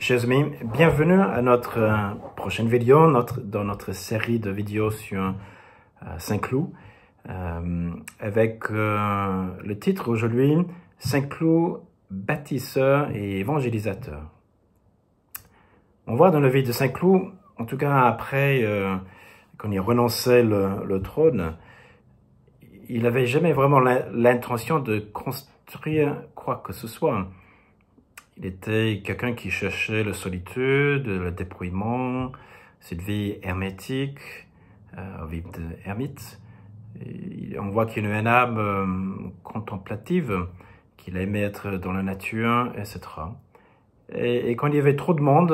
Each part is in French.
Chers amis, bienvenue à notre prochaine vidéo, dans notre série de vidéos sur Saint-Cloud, avec le titre aujourd'hui, Saint-Cloud, bâtisseur et évangélisateur. On voit dans la vie de Saint-Cloud, en tout cas après qu'on y renonçait le trône, il n'avait jamais vraiment l'intention de construire quoi que ce soit. Il était quelqu'un qui cherchait la solitude, le dépouillement, cette vie hermétique, vie d'ermite. On voit qu'il a une âme contemplative, qu'il aimait être dans la nature, etc. Et quand il y avait trop de monde,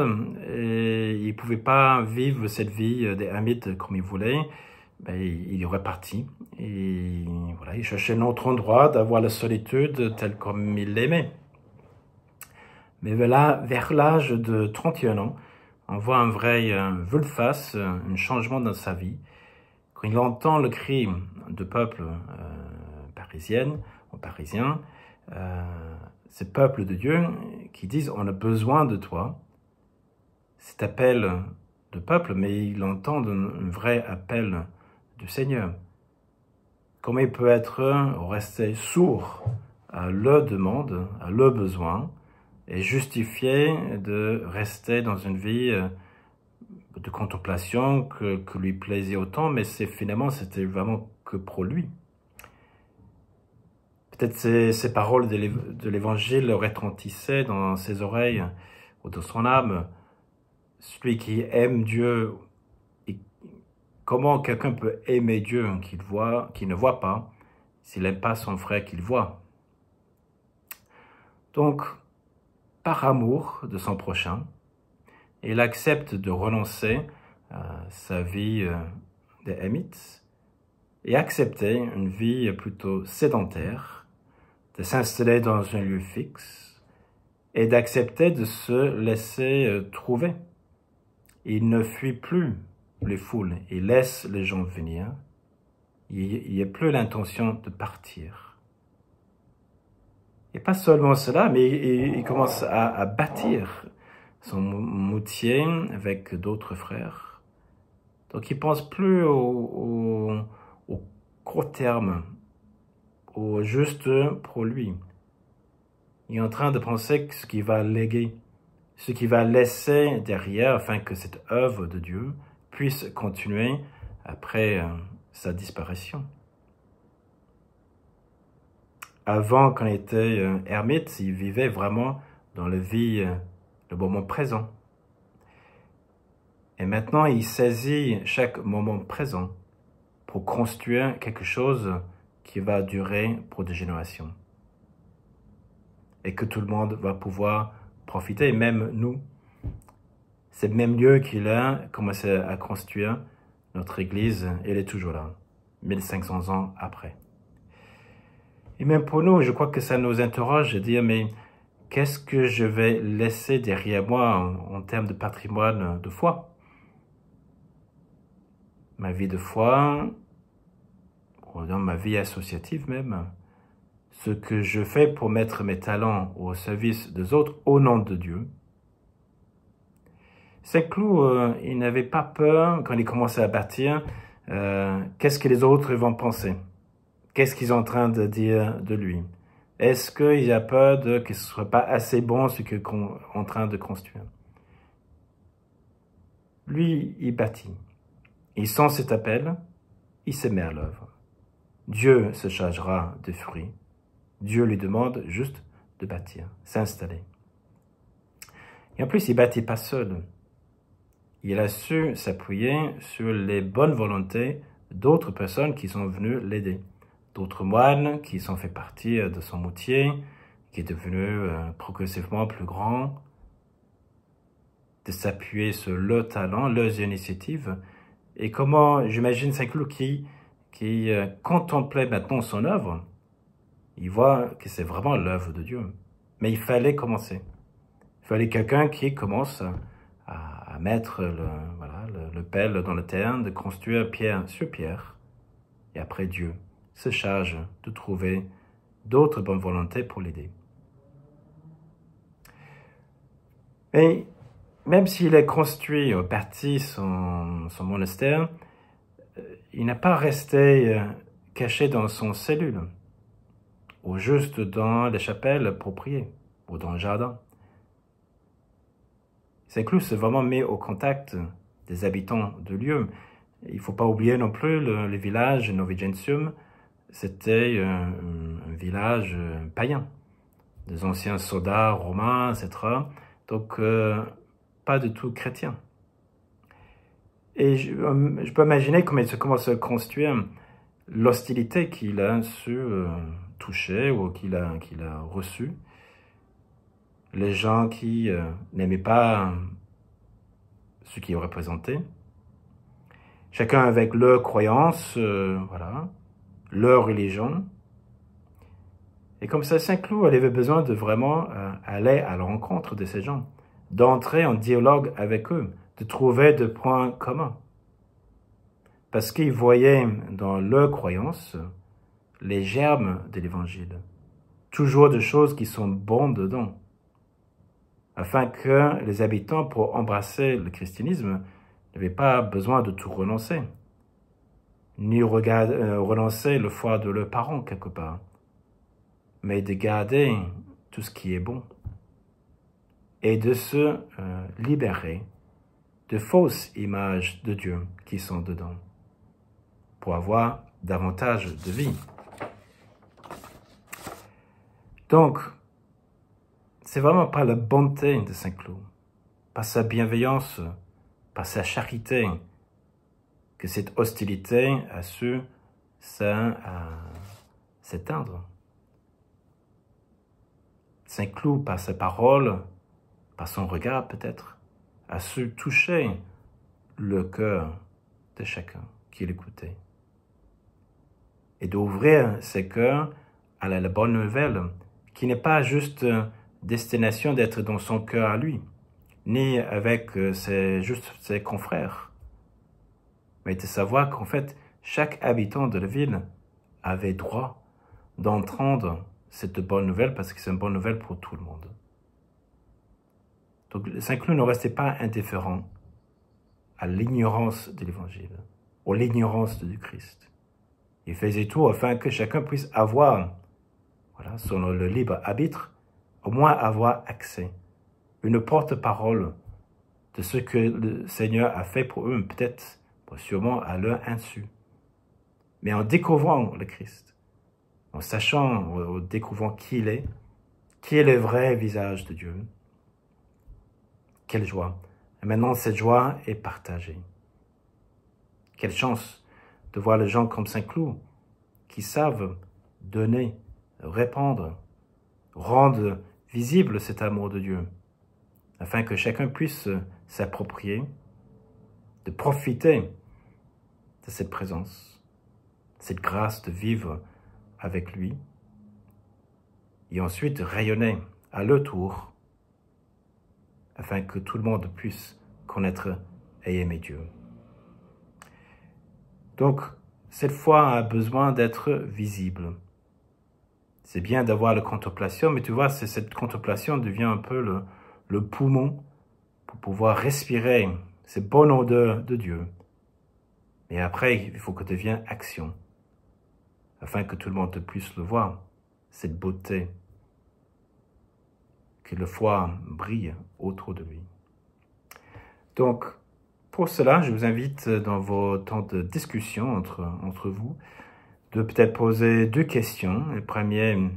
il ne pouvait pas vivre cette vie d'ermite comme il voulait, il est reparti. Et voilà, il cherchait un autre endroit d'avoir la solitude telle comme il l'aimait. Mais voilà, vers l'âge de 31 ans, on voit un vrai volte-face, un changement dans sa vie. Quand il entend le cri de peuple parisien, ces peuples de Dieu qui disent « on a besoin de toi ». Cet appel de peuple, mais il entend un vrai appel du Seigneur. Comment il peut être resté sourd à leur demande, à leurs besoins, et justifié de rester dans une vie de contemplation que lui plaisait autant, mais finalement, c'était vraiment que pour lui. Peut-être ces paroles de l'Évangile retentissaient dans ses oreilles ou dans son âme. Celui qui aime Dieu, et comment quelqu'un peut aimer Dieu qu'il ne voit pas, s'il n'aime pas son frère qu'il voit. Donc, par amour de son prochain, il accepte de renoncer à sa vie d'ermite et accepter une vie plutôt sédentaire, de s'installer dans un lieu fixe et d'accepter de se laisser trouver. Il ne fuit plus les foules, il laisse les gens venir, il n'y a plus l'intention de partir. Et pas seulement cela, mais il commence à bâtir son moutier avec d'autres frères. Donc il ne pense plus au court terme, au juste pour lui. Il est en train de penser ce qu'il va léguer, ce qu'il va laisser derrière afin que cette œuvre de Dieu puisse continuer après sa disparition. Avant, quand il était ermite, il vivait vraiment dans la vie, le moment présent. Et maintenant, il saisit chaque moment présent pour construire quelque chose qui va durer pour des générations. Et que tout le monde va pouvoir profiter, même nous. C'est le même lieu qu'il a commencé à construire notre église, et elle est toujours là, 1500 ans après. Et même pour nous, je crois que ça nous interroge de dire, mais qu'est-ce que je vais laisser derrière moi en termes de patrimoine de foi? Ma vie de foi, ou dans ma vie associative même, ce que je fais pour mettre mes talents au service des autres au nom de Dieu. Saint-Cloud, il n'avait pas peur quand il commençait à bâtir, qu'est-ce que les autres vont penser? Qu'est-ce qu'ils sont en train de dire de lui? Est-ce qu'il a peur que ce ne soit pas assez bon ce qu'il est en train de construire? Lui, il bâtit. Il sent cet appel, il se met à l'œuvre. Dieu se chargera des fruits. Dieu lui demande juste de bâtir, s'installer. Et en plus, il ne bâtit pas seul. Il a su s'appuyer sur les bonnes volontés d'autres personnes qui sont venues l'aider. D'autres moines qui sont fait partie de son moutier, qui est devenu progressivement plus grand, de s'appuyer sur leurs talents, leurs initiatives. Et comment, j'imagine Saint-Cloud qui contemplait maintenant son œuvre, il voit que c'est vraiment l'œuvre de Dieu. Mais il fallait commencer. Il fallait quelqu'un qui commence à mettre le pelle dans le terrain, de construire pierre sur pierre. Et après Dieu se charge de trouver d'autres bonnes volontés pour l'aider. Et même s'il a construit ou bâti son monastère, il n'a pas resté caché dans son cellule, ou juste dans les chapelles pour prier, ou dans le jardin. Saint-Cloud s'est vraiment mis au contact des habitants de lieu. Il ne faut pas oublier non plus le village Novigentium, c'était un village païen, des anciens soldats romains, etc. Donc, pas du tout chrétien. Et je peux imaginer comment se construire l'hostilité qu'il a su toucher ou qu'il a reçue. Les gens qui n'aimaient pas ce qu'il représentait. Chacun avec leurs croyances, voilà, leur religion. Et comme ça, Saint-Cloud avait besoin de vraiment aller à la rencontre de ces gens, d'entrer en dialogue avec eux, de trouver des points communs. Parce qu'ils voyaient dans leurs croyances les germes de l'Évangile, toujours des choses qui sont bonnes dedans, afin que les habitants, pour embrasser le christianisme, n'avaient pas besoin de tout renoncer, ni renoncer le foi de leurs parents quelque part, mais de garder tout ce qui est bon et de se libérer de fausses images de Dieu qui sont dedans pour avoir davantage de vie. Donc, c'est vraiment par la bonté de Saint-Cloud, par sa bienveillance, par sa charité, que cette hostilité a su s'éteindre. Saint-Cloud, par sa parole, par son regard peut-être, a su toucher le cœur de chacun qui l'écoutait. Et d'ouvrir ses cœurs à la bonne nouvelle, qui n'est pas juste destination d'être dans son cœur à lui, ni avec ses confrères, mais de savoir qu'en fait, chaque habitant de la ville avait droit d'entendre cette bonne nouvelle, parce que c'est une bonne nouvelle pour tout le monde. Donc Saint-Cloud ne restait pas indifférent à l'ignorance de l'Évangile, ou l'ignorance du Christ. Il faisait tout afin que chacun puisse avoir, voilà, selon le libre arbitre, au moins avoir accès, une porte-parole de ce que le Seigneur a fait pour eux, peut-être, sûrement à leur insu. Mais en découvrant le Christ, en sachant, en découvrant qui est le vrai visage de Dieu, quelle joie. Et maintenant, cette joie est partagée. Quelle chance de voir les gens comme Saint-Cloud qui savent donner, répandre, rendre visible cet amour de Dieu, afin que chacun puisse s'approprier, de profiter de cette présence, cette grâce de vivre avec lui, et ensuite rayonner à leur tour, afin que tout le monde puisse connaître et aimer Dieu. Donc, cette foi a besoin d'être visible. C'est bien d'avoir la contemplation, mais tu vois, cette contemplation devient un peu le poumon pour pouvoir respirer ces bonnes odeurs de Dieu. Mais après, il faut que ça devienne action, afin que tout le monde puisse le voir, cette beauté, que la foi brille autour de lui. Donc, pour cela, je vous invite dans vos temps de discussion entre vous, de peut-être poser deux questions. Le premier,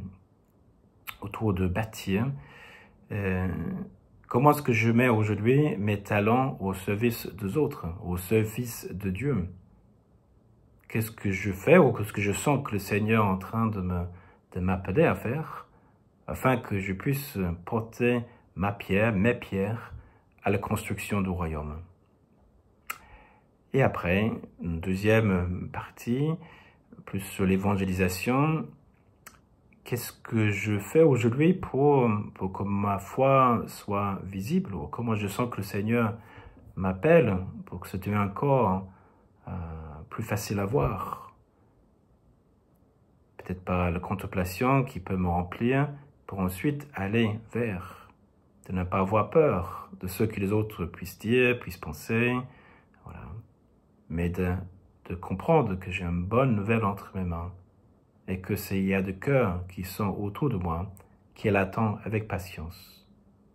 autour de bâtir. Comment est-ce que je mets aujourd'hui mes talents au service des autres, au service de Dieu? Qu'est-ce que je fais ou qu'est-ce que je sens que le Seigneur est en train de m'appeler à faire, afin que je puisse porter mes pierres à la construction du royaume. Et après, une deuxième partie, plus sur l'évangélisation. Qu'est-ce que je fais aujourd'hui pour que ma foi soit visible, ou comment je sens que le Seigneur m'appelle pour que ce devienne encore plus facile à voir. Peut-être par la contemplation qui peut me remplir pour ensuite aller vers de ne pas avoir peur de ce que les autres puissent dire, puissent penser, voilà. Mais de comprendre que j'ai une bonne nouvelle entre mes mains et que il y a des cœurs qui sont autour de moi, qui l'attendent avec patience.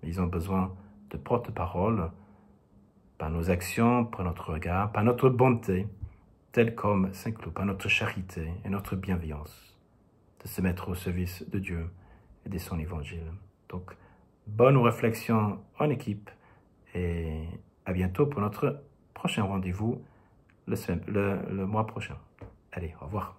Ils ont besoin de porte-parole par nos actions, par notre regard, par notre bonté, telle comme Saint-Cloud, par notre charité et notre bienveillance, de se mettre au service de Dieu et de son évangile. Donc, bonne réflexion en équipe et à bientôt pour notre prochain rendez-vous le mois prochain. Allez, au revoir.